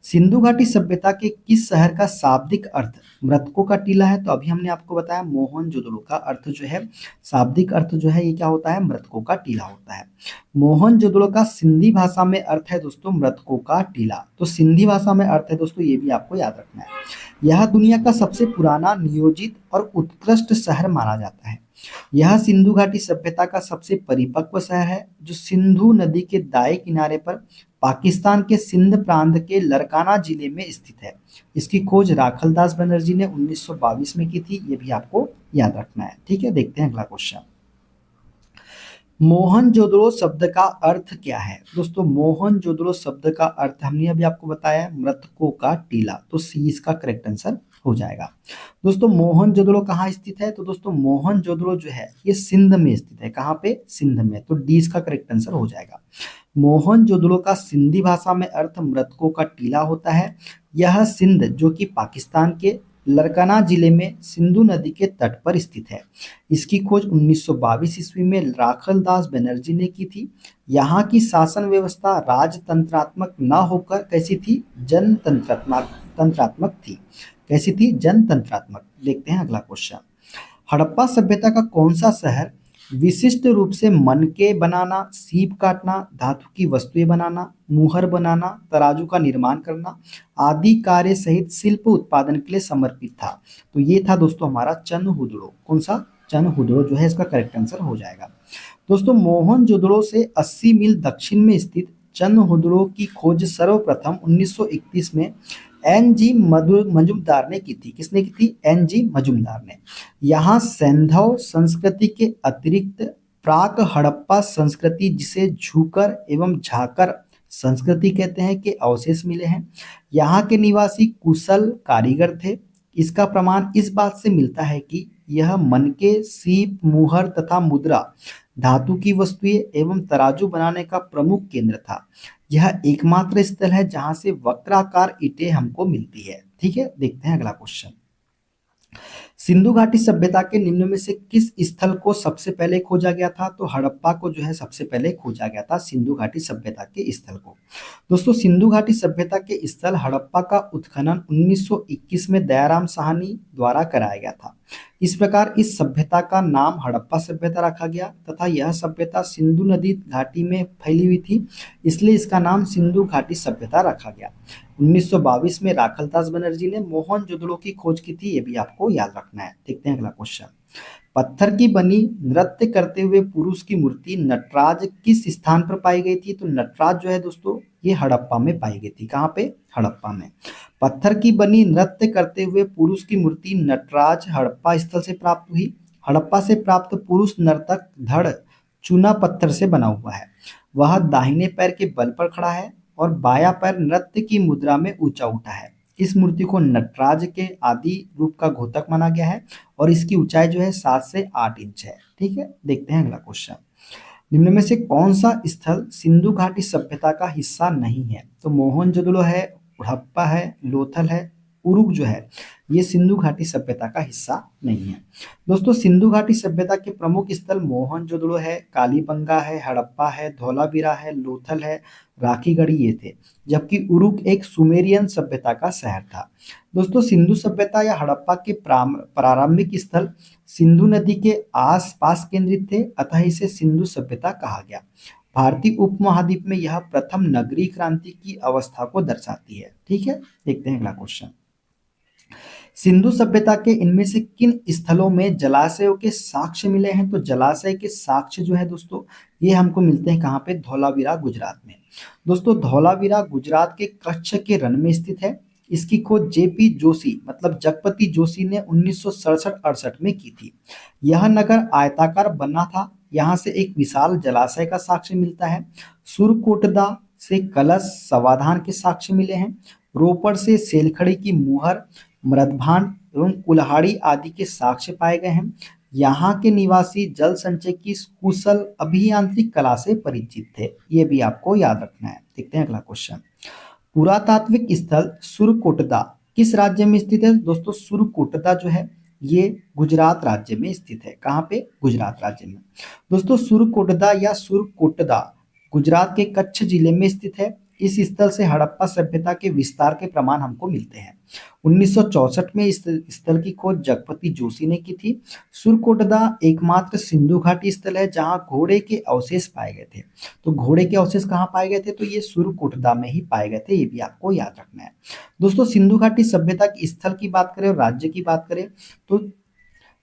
सिंधु घाटी सभ्यता के किस शहर का शाब्दिक अर्थ मृतकों का टीला है? तो अभी हमने आपको बताया मोहनजोदड़ो का अर्थ जो है, शाब्दिक अर्थ जो है ये क्या होता है? मृतकों का टीला होता है। मोहनजोदड़ो का सिंधी भाषा में अर्थ है दोस्तों मृतकों का टीला। तो सिंधी भाषा में अर्थ है दोस्तों, ये भी आपको याद रखना है। यह दुनिया का सबसे पुराना नियोजित और उत्कृष्ट शहर माना जाता है। यह सिंधु घाटी सभ्यता का सबसे परिपक्व शहर है जो सिंधु नदी के दाएं किनारे पर पाकिस्तान के सिंध प्रांत के लरकाना जिले में स्थित है। इसकी खोज राखलदास बनर्जी ने 1922 में की थी। ये भी आपको याद रखना है। ठीक है, देखते हैं अगला क्वेश्चन। मोहनजोदड़ो शब्द का अर्थ क्या है? दोस्तों मोहनजोदड़ो शब्द का अर्थ हमने अभी आपको बताया है मृतकों का टीला। तो सी इसका करेक्ट आंसर हो जाएगा। दोस्तों मोहनजोदड़ो कहाँ स्थित है? तो दोस्तों मोहनजोदड़ो जो है ये सिंध में स्थित है। कहाँ पे? सिंध में। तो डी इसका करेक्ट आंसर हो जाएगा। मोहनजोदड़ो का सिंधी भाषा में अर्थ मृतकों का टीला होता है। यह सिंध जो कि पाकिस्तान के लरकाना जिले में सिंधु नदी के तट पर स्थित है। इसकी खोज 1922 ईस्वी में राखलदास बनर्जी ने की थी। यहाँ की शासन व्यवस्था राजतंत्रात्मक न होकर कैसी थी? जनतंत्रात्मक थी। कैसी थी? जनतंत्रात्मक। देखते हैं अगला क्वेश्चन। हड़प्पा सभ्यता का कौन सा शहर विशिष्ट रूप से मनके बनाना, सीप काटना, धातु की वस्तुएं बनाना, मुहर बनाना, तराजू का निर्माण करना आदि कार्य सहित शिल्प उत्पादन के लिए समर्पित था? तो ये था दोस्तों हमारा चनहुदड़ो। कौन सा? चनहुदड़ो जो है इसका करेक्ट आंसर हो जाएगा। दोस्तों मोहनजोदड़ो से 80 मील दक्षिण में स्थित चनहुदड़ो की खोज सर्वप्रथम 1931 में एन.जी. मजुमदार ने की थी। किसने की थी? एन.जी. मजुमदार ने। यहाँ सैंधव संस्कृति के अतिरिक्त प्राक हड़प्पा संस्कृति जिसे झूकर एवं झाकर संस्कृति कहते हैं के अवशेष मिले हैं। यहाँ के निवासी कुशल कारीगर थे। इसका प्रमाण इस बात से मिलता है कि यह मनके, सीप, मुहर तथा मुद्रा, धातु की वस्तुएं एवं तराजू बनाने का प्रमुख केंद्र था। यह एकमात्र स्थल है जहां से वक्राकार ईंटें हमको मिलती है। ठीक है, देखते हैं अगला क्वेश्चन। सिंधु घाटी सभ्यता के निम्न में से किस स्थल को सबसे पहले खोजा गया था? तो हड़प्पा को जो है सबसे पहले खोजा गया था, सिंधु घाटी सभ्यता के स्थल को। दोस्तों, सिंधु घाटी सभ्यता के स्थल हड़प्पा का उत्खनन 1921 में दयाराम साहनी द्वारा कराया गया था। इस प्रकार इस सभ्यता का नाम हड़प्पा सभ्यता रखा गया तथा यह सभ्यता सिंधु नदी घाटी में फैली हुई थी, इसलिए इसका नाम सिंधु घाटी सभ्यता रखा गया। 1922 में राखलदास बनर्जी ने मोहनजोदड़ो की खोज की थी, ये भी आपको याद रखना है। देखते हैं अगला क्वेश्चन। पत्थर की बनी नृत्य करते हुए पुरुष की मूर्ति नटराज किस स्थान पर पाई गई थी? तो नटराज जो है दोस्तों ये हड़प्पा में पाई गई थी। कहाँ पे? हड़प्पा में। पत्थर की बनी नृत्य करते हुए पुरुष की मूर्ति नटराज हड़प्पा स्थल से प्राप्त हुई। हड़प्पा से प्राप्त पुरुष नर्तक धड़ चूना पत्थर से बना हुआ है। वह दाहिने पैर के बल पर खड़ा है और बायां पैर नृत्य की मुद्रा में ऊंचा उठा है। इस मूर्ति को नटराज के आदि रूप का घोतक माना गया है और इसकी ऊंचाई जो है 7 से 8 इंच है। ठीक है, देखते हैं अगला क्वेश्चन। निम्न में से कौन सा स्थल सिंधु घाटी सभ्यता का हिस्सा नहीं है? तो मोहनजोदड़ो है, हड़प्पा है, लोथल है, उरुक जो है ये सिंधु घाटी सभ्यता का हिस्सा नहीं है। दोस्तों, सिंधु घाटी सभ्यता के प्रमुख स्थल मोहनजोदड़ो है, कालीबंगा है, हड़प्पा है, धौलावीरा है, लोथल है, राखीगढ़ी ये थे, जबकि उरुक एक सुमेरियन सभ्यता का शहर था। दोस्तों, सिंधु सभ्यता या हड़प्पा के प्रारंभिक स्थल सिंधु नदी के आसपास केंद्रित थे, अतः इसे सिंधु सभ्यता कहा गया। भारतीय उपमहाद्वीप में यह प्रथम नगरीय क्रांति की अवस्था को दर्शाती है। ठीक है, देखते हैं अगला क्वेश्चन। सिंधु सभ्यता के इनमें से किन स्थलों में जलाशयों के साक्ष्य मिले हैं? तो जलाशय के साक्ष्य जो है दोस्तों ये हमको मिलते हैं कहाँ पे? धौलावीरा गुजरात में। दोस्तों, धौलावीरा गुजरात के कच्छ के रण में स्थित है। इसकी खोज जेपी जोशी मतलब जगपति जोशी ने 1967-68 में की थी। यह नगर आयताकार बना था। यहाँ से एक विशाल जलाशय का साक्ष्य मिलता है। सुरकोटदा से कलश समाधान के साक्ष्य मिले हैं। रोपड़ से सेलखड़ी की मुहर, मृदभांड एवं कुल्हाड़ी आदि के साक्ष्य पाए गए हैं। यहाँ के निवासी जल संचय की कुशल अभियांत्रिक कला से परिचित थे, ये भी आपको याद रखना है। देखते हैं अगला क्वेश्चन। पुरातात्विक स्थल सुरकोटदा किस राज्य में स्थित है? दोस्तों, सुरकोटदा जो है ये गुजरात राज्य में स्थित है। कहाँ पे? गुजरात राज्य में। दोस्तों, सुरकोटदा या सुरकोटदा गुजरात के कच्छ जिले में स्थित है। इस स्थल से हड़प्पा सभ्यता के विस्तार के प्रमाण हमको मिलते हैं। 1964 में इस स्थल की खोज जगपति जोशी ने की थी। सुरकोटदा एकमात्र सिंधु घाटी स्थल है जहां घोड़े के अवशेष पाए गए थे। तो घोड़े के अवशेष कहाँ पाए गए थे? तो ये सुरकोटदा में ही पाए गए थे, ये भी आपको याद रखना है। दोस्तों, सिंधु घाटी सभ्यता के स्थल की बात करें और राज्य की बात करें तो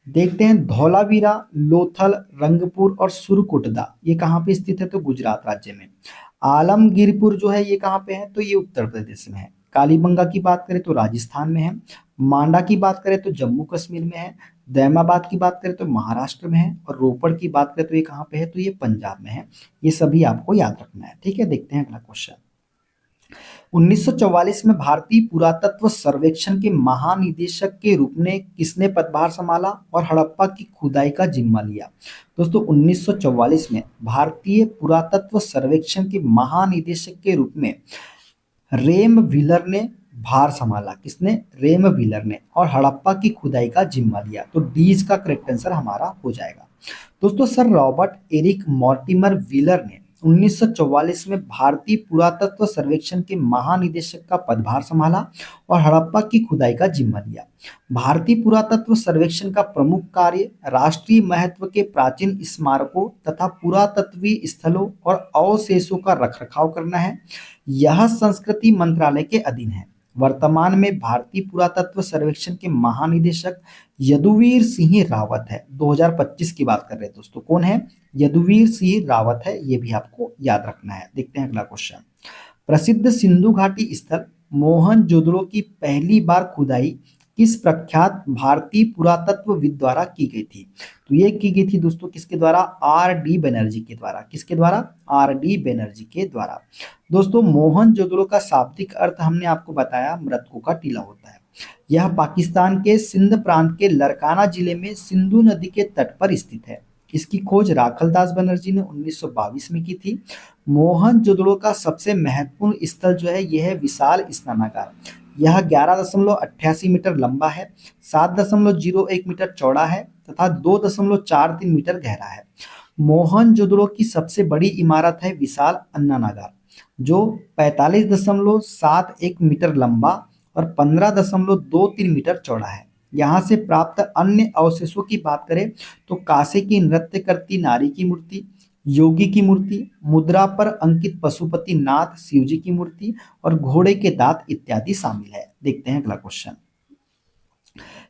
देखते हैं धौलावीरा, लोथल, रंगपुर और सुरकोटदा ये कहाँ पे स्थित है? तो गुजरात राज्य में। आलमगीरपुर जो है ये कहाँ पे है? तो ये उत्तर प्रदेश में है। कालीबंगा की बात करें तो राजस्थान में है। मांडा की बात करें तो जम्मू कश्मीर में है। दैमाबाद की बात करें तो महाराष्ट्र में है और रोपड़ की बात करें तो ये कहाँ पे है? तो ये पंजाब में है। ये सभी आपको याद रखना है। ठीक है, देखते हैं अगला क्वेश्चन। 1944 में भारतीय पुरातत्व सर्वेक्षण के महानिदेशक के रूप में किसने पदभार संभाला और हड़प्पा की खुदाई का जिम्मा लिया? दोस्तों, 1944 में भारतीय पुरातत्व सर्वेक्षण के महानिदेशक के रूप में रेम व्हीलर ने भार संभाला। किसने? रेम व्हीलर ने। और हड़प्पा की खुदाई का जिम्मा लिया। तो डी इसका करेक्ट आंसर हमारा हो जाएगा। दोस्तों, sir Robert Eric Mortimer Wheeler ने 1944 में भारतीय पुरातत्व सर्वेक्षण के महानिदेशक का पदभार संभाला और हड़प्पा की खुदाई का जिम्मा लिया। भारतीय पुरातत्व सर्वेक्षण का प्रमुख कार्य राष्ट्रीय महत्व के प्राचीन स्मारकों तथा पुरातत्वीय स्थलों और अवशेषों का रखरखाव करना है। यह संस्कृति मंत्रालय के अधीन है। वर्तमान में भारतीय पुरातत्व सर्वेक्षण के महानिदेशक यदुवीर सिंह रावत है। 2025 की बात कर रहे हैं दोस्तों। कौन है? यदुवीर सिंह रावत है, ये भी आपको याद रखना है। देखते हैं अगला क्वेश्चन। प्रसिद्ध सिंधु घाटी स्थल मोहनजोदड़ो की पहली बार खुदाई किस प्रख्यात भारतीय पुरातत्वविद द्वारा की गई थी? तो ये की गई थी दोस्तों किसके द्वारा? आर डी बनर्जी के द्वारा। किसके द्वारा? आर डी बनर्जी के द्वारा। दोस्तों, मोहनजोदड़ो का शाब्दिक अर्थ हमने आपको बताया मृतकों का टीला होता है। यह पाकिस्तान के सिंध प्रांत के लरकाना जिले में सिंधु नदी के तट पर स्थित है। इसकी खोज राखलदास बनर्जी ने 1922 में की थी। मोहनजोदड़ो का सबसे महत्वपूर्ण स्थल जो है यह है विशाल स्नानागार। यह 11.88 मीटर लंबा है, 7.01 मीटर चौड़ा है तथा 2.43 मीटर गहरा है। मोहनजोदड़ो की सबसे बड़ी इमारत है विशाल अन्नानगर, जो 45.71 मीटर लंबा और 15.23 मीटर चौड़ा है। यहाँ से प्राप्त अन्य अवशेषों की बात करें तो कांसे की नृत्य करती नारी की मूर्ति, योगी की मूर्ति, मुद्रा पर अंकित पशुपति नाथ शिव जी की मूर्ति और घोड़े के दांत इत्यादि शामिल है। देखते हैं अगला क्वेश्चन।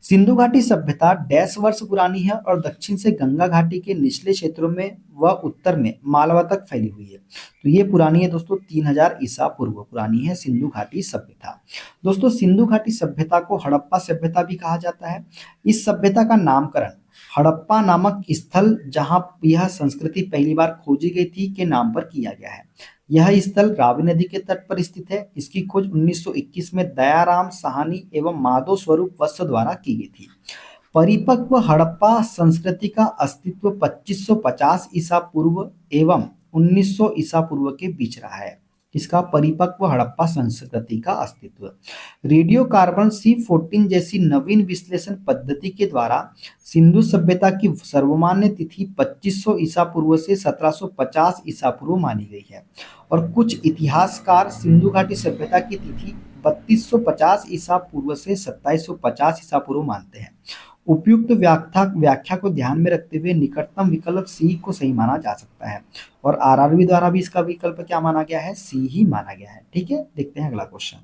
सिंधु घाटी सभ्यता डैश वर्ष पुरानी है और दक्षिण से गंगा घाटी के निचले क्षेत्रों में व उत्तर में मालवा तक फैली हुई है। तो ये पुरानी है दोस्तों, 3000 ईसा पूर्व पुरानी है सिंधु घाटी सभ्यता। दोस्तों सिंधु घाटी सभ्यता को हड़प्पा सभ्यता भी कहा जाता है। इस सभ्यता का नामकरण हड़प्पा नामक स्थल जहां यह संस्कृति पहली बार खोजी गई थी के नाम पर किया गया है। यह स्थल रावी नदी के तट पर स्थित है। इसकी खोज 1921 में दयाराम साहनी एवं माधव स्वरूप वत्स द्वारा की गई थी। परिपक्व हड़प्पा संस्कृति का अस्तित्व 2550 ईसा पूर्व एवं 1900 ईसा पूर्व के बीच रहा है। इसका परिपक्व हड़प्पा संस्कृति का अस्तित्व रेडियो कार्बन C14 जैसी नवीन विश्लेषण पद्धति के द्वारा सिंधु सभ्यता की सर्वमान्य तिथि 2500 ईसा पूर्व से 1750 ईसा पूर्व मानी गई है और कुछ इतिहासकार सिंधु घाटी सभ्यता की तिथि 3250 ईसा पूर्व से 2750 ईसा पूर्व मानते हैं। उपयुक्त व्याख्या को ध्यान में रखते हुए निकटतम विकल्प सी को सही माना जा सकता है और आरआरबी द्वारा भी इसका विकल्प क्या माना गया है, सी ही माना गया है। ठीक है, देखते हैं अगला क्वेश्चन।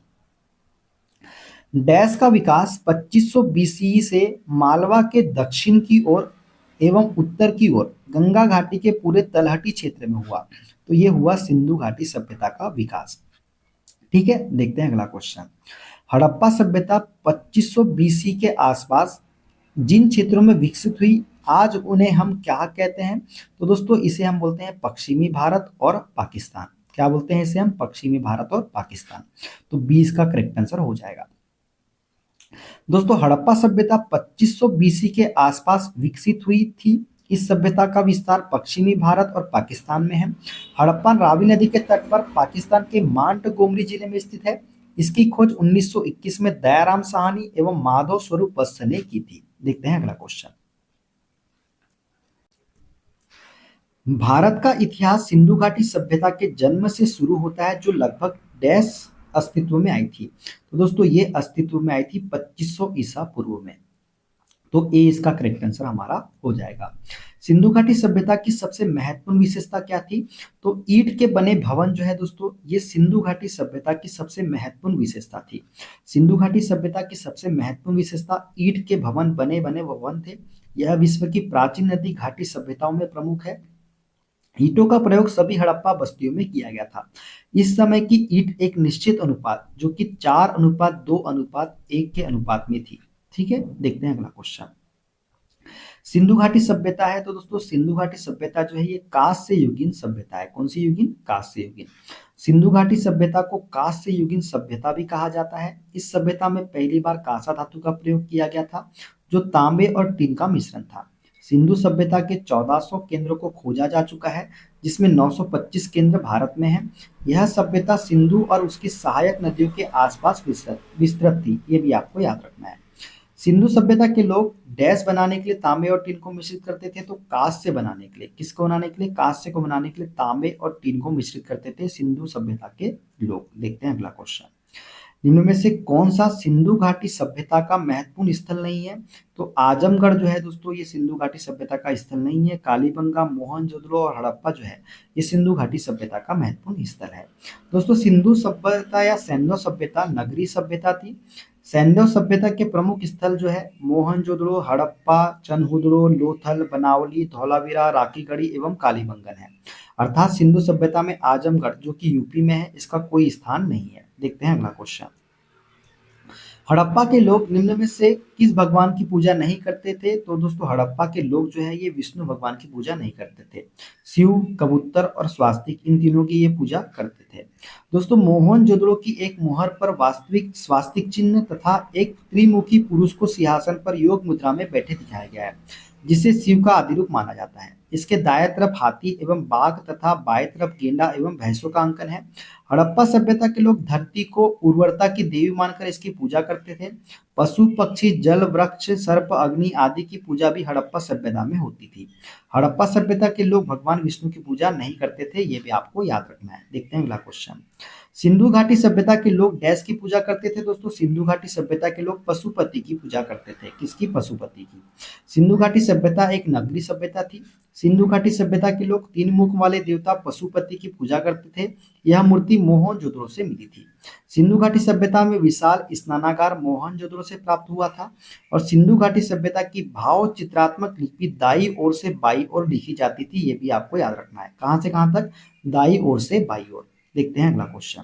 डैश का विकास 2500 बीसीई से मालवा के दक्षिण की ओर एवं उत्तर की ओर गंगा घाटी के पूरे तलहटी क्षेत्र में हुआ। तो ये हुआ सिंधु घाटी सभ्यता का विकास। ठीक है, देखते हैं अगला क्वेश्चन। हड़प्पा सभ्यता 2500 बीसी के आसपास जिन क्षेत्रों में विकसित हुई आज उन्हें हम क्या कहते हैं? तो दोस्तों इसे हम बोलते हैं पश्चिमी भारत और पाकिस्तान। क्या बोलते हैं इसे हम? पश्चिमी भारत और पाकिस्तान। तो 20 का करेक्ट आंसर हो जाएगा। दोस्तों हड़प्पा सभ्यता 2500 बीसी के आसपास विकसित हुई थी। इस सभ्यता का विस्तार पश्चिमी भारत और पाकिस्तान में है। हड़प्पा रावी नदी के तट पर पाकिस्तान के मांटगोमरी जिले में स्थित है। इसकी खोज 1921 में दयाराम साहनी एवं माधव स्वरूप वत्स ने की थी। देखते हैं अगला क्वेश्चन। भारत का इतिहास सिंधु घाटी सभ्यता के जन्म से शुरू होता है जो लगभग डैश अस्तित्व में आई थी। तो दोस्तों ये अस्तित्व में आई थी 2500 ईसा पूर्व में। तो ए इसका करेक्ट आंसर हमारा हो जाएगा। सिंधु घाटी सभ्यता की सबसे महत्वपूर्ण विशेषता क्या थी? तो ईंट के बने भवन जो है दोस्तों, ये सिंधु घाटी सभ्यता की सबसे महत्वपूर्ण विशेषता थी। सिंधु घाटी सभ्यता की सबसे महत्वपूर्ण विशेषता ईंट के भवन बने भवन थे। यह विश्व की प्राचीन नदी घाटी सभ्यताओं में प्रमुख है। ईंटों का प्रयोग सभी हड़प्पा बस्तियों में किया गया था। इस समय की ईंट एक निश्चित अनुपात जो कि 4:2:1 के अनुपात में थी। ठीक है, देखते हैं अगला क्वेश्चन। सिंधु घाटी सभ्यता है तो दोस्तों सिंधु घाटी सभ्यता जो है ये कांस्य युगीन सभ्यता है। कौन सी युगीन? कांस्य युगीन। सिंधु घाटी सभ्यता को कांस्य युगीन सभ्यता भी कहा जाता है। इस सभ्यता में पहली बार कांसा धातु का प्रयोग किया गया था जो तांबे और टीन का मिश्रण था। सिंधु सभ्यता के 1400 केंद्रों को खोजा जा चुका है जिसमें 925 केंद्र भारत में हैं। यह सभ्यता सिंधु और उसकी सहायक नदियों के आसपास विस्तृत थी। ये भी आपको याद रखना है। सिंधु सभ्यता के लोग डैश बनाने के लिए तांबे और टीन को मिश्रित करते थे। तो कांस्य बनाने के लिए, किसको बनाने के लिए? कांस्य को बनाने के लिए तांबे और टीन को मिश्रित करते थे सिंधु सभ्यता के लोग। देखते हैं अगला क्वेश्चन। निम्न में से कौन सा सिंधु घाटी सभ्यता का महत्वपूर्ण स्थल नहीं है? तो आजमगढ़ जो है दोस्तों ये सिंधु घाटी सभ्यता का स्थल नहीं है। कालीबंगा, मोहनजोदड़ो और हड़प्पा जो है ये सिंधु घाटी सभ्यता का महत्वपूर्ण स्थल है। दोस्तों सिंधु सभ्यता या सैंधव सभ्यता नगरीय सभ्यता थी। सैंधव सभ्यता के प्रमुख स्थल जो है मोहनजोदड़ो, हड़प्पा, चनहुदड़ो, लोथल, बनावली, धौलावीरा, राखीगढ़ी एवं कालीबंगन है। अर्थात सिंधु सभ्यता में आजमगढ़ जो कि यूपी में है इसका कोई स्थान नहीं है। देखते हैं अगला क्वेश्चन। हड़प्पा के लोग निम्न में से किस भगवान की पूजा नहीं करते थे? तो दोस्तों हड़प्पा के लोग जो है ये विष्णु भगवान की पूजा नहीं करते थे। शिव, कबूतर और स्वास्तिक इन तीनों की ये पूजा करते थे। दोस्तों मोहनजोदड़ो की एक मोहर पर वास्तविक स्वास्तिक चिन्ह तथा एक त्रिमुखी पुरुष को सिंहासन पर योग मुद्रा में बैठे दिखाया गया है जिसे शिव का आदि रूप माना जाता है। इसके दाएं तरफ हाथी एवं बाघ तथा बाएं तरफ गेंडा एवं भैंसों का अंकन है। हड़प्पा सभ्यता के लोग धरती को उर्वरता की देवी मानकर इसकी पूजा करते थे। पशु पक्षी जल वृक्ष सर्प अग्नि आदि की पूजा भी हड़प्पा सभ्यता में होती थी। हड़प्पा सभ्यता के लोग भगवान विष्णु की पूजा नहीं करते थे, ये भी आपको याद रखना है। देखते हैं अगला क्वेश्चन। सिंधु घाटी सभ्यता के लोग डैश की पूजा करते थे दोस्तों। सिंधु घाटी सभ्यता के लोग पशुपति की पूजा करते थे। किसकी? पशुपति की। सिंधु घाटी सभ्यता एक नगरीय सभ्यता थी। सिंधु घाटी सभ्यता के लोग 3 मुख वाले देवता पशुपति की पूजा करते थे। यह मूर्ति मोहनजोदड़ो से मिली थी। सिंधु घाटी सभ्यता में विशाल स्नानागार मोहनजोदड़ो से प्राप्त हुआ था। और सिंधु घाटी सभ्यता की भाव चित्रात्मक लिपि दाई ओर से बाई ओर लिखी जाती थी, ये भी आपको याद रखना है। कहां से कहां तक? दाई ओर से बाई ओर। देखते हैं अगला क्वेश्चन।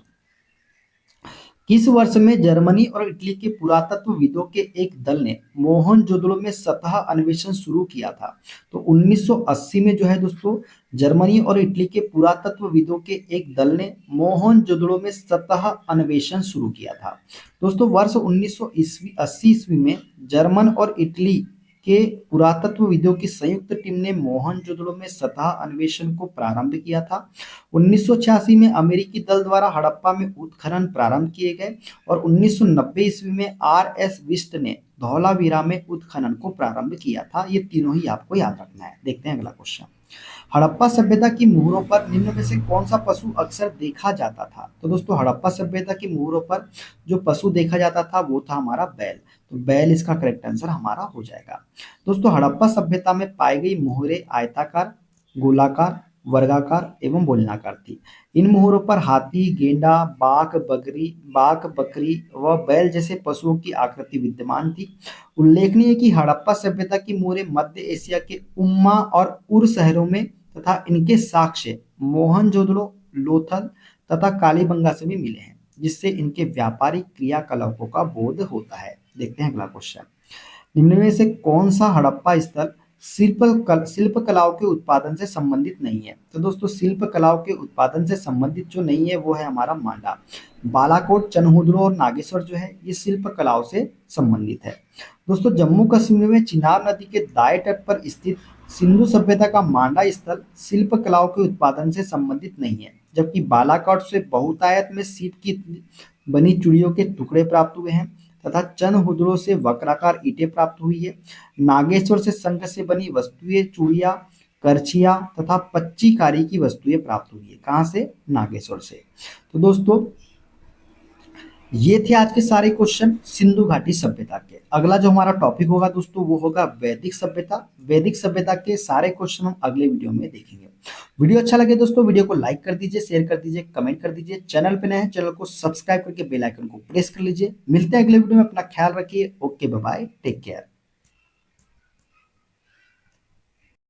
किस वर्ष में जर्मनी और इटली के पुरातत्वविदों के एक दल ने मोहनजोदड़ो में सतह अन्वेषण शुरू किया था? तो 1980 में जो है दोस्तों, जर्मनी और इटली के पुरातत्वविदों के एक दल ने मोहनजोदड़ो में सतह अन्वेषण शुरू किया था। दोस्तों वर्ष 1980 ईस्वी में जर्मन और इटली के पुरातत्वविदों की संयुक्त टीम ने मोहनजोदड़ो में सतह अन्वेषण को प्रारंभ किया था। 1986 में अमेरिकी दल द्वारा हड़प्पा में उत्खनन प्रारंभ किए गए और 1990 ईस्वी में आर.एस. विस्ट ने धौलावीरा में उत्खनन को प्रारंभ किया था। ये तीनों ही आपको याद रखना है। देखते हैं अगला क्वेश्चन। हड़प्पा सभ्यता की मोहरों पर निम्न में से कौन सा पशु अक्सर देखा जाता था? तो दोस्तों हड़प्पा सभ्यता की मोहरों पर जो पशु देखा जाता था वो था हमारा बैल। तो बैल इसका करेक्ट आंसर हमारा हो जाएगा। दोस्तों हड़प्पा सभ्यता में पाई गई मोहरें आयताकार, गोलाकार, वर्गाकार एवं बेलनाकार थी। इन मोहरों पर हाथी, गेंडा, बाघ, बकरी व बैल जैसे पशुओं की आकृति विद्यमान थी। उल्लेखनीय है कि हड़प्पा सभ्यता की मोहरें मध्य एशिया के उम्मा और उर शहरों में तथा इनके साक्ष्य मोहनजोदड़ो, लोथल तथा कालीबंगा से भी मिले हैं, जिससे इनके व्यापारिक क्रियाकलापों का बोध होता है। देखते हैं अगला क्वेश्चन। निम्न में से कौन सा हड़प्पा स्थल शिल्प कलाओं के उत्पादन से संबंधित नहीं है? तो दोस्तों शिल्प कलाओं के उत्पादन से संबंधित जो नहीं है वो है हमारा मांडा। बालाकोट, चनहुद्रो और नागेश्वर जो है ये शिल्प कलाओं से संबंधित है। दोस्तों जम्मू कश्मीर में चिनाब नदी के दाएं तट पर स्थित सिंधु सभ्यता का मांडा स्थल शिल्प कलाओं के उत्पादन से संबंधित नहीं है, जबकि बालाकोट से बहुतायत में सीप की बनी चूड़ियों के टुकड़े प्राप्त हुए हैं तथा चनहुद्रो से वक्राकार ईंटें प्राप्त हुई है। नागेश्वर से शंख से बनी वस्तुएं, चूड़ियां, करछियां तथा पच्चीकारी की वस्तुएं प्राप्त हुई है। कहां से? नागेश्वर से। तो दोस्तों ये थे आज के सारे क्वेश्चन सिंधु घाटी सभ्यता के। अगला जो हमारा टॉपिक होगा दोस्तों वो होगा वैदिक सभ्यता। वैदिक सभ्यता के सारे क्वेश्चन हम अगले वीडियो में देखेंगे। वीडियो अच्छा लगे दोस्तों वीडियो को लाइक कर दीजिए, शेयर कर दीजिए, कमेंट कर दीजिए। चैनल पे नए हैं चैनल को सब्सक्राइब करके बेल आइकन को प्रेस कर लीजिए। मिलते हैं अगले वीडियो में। अपना ख्याल रखिए। Okay bye bye, take care.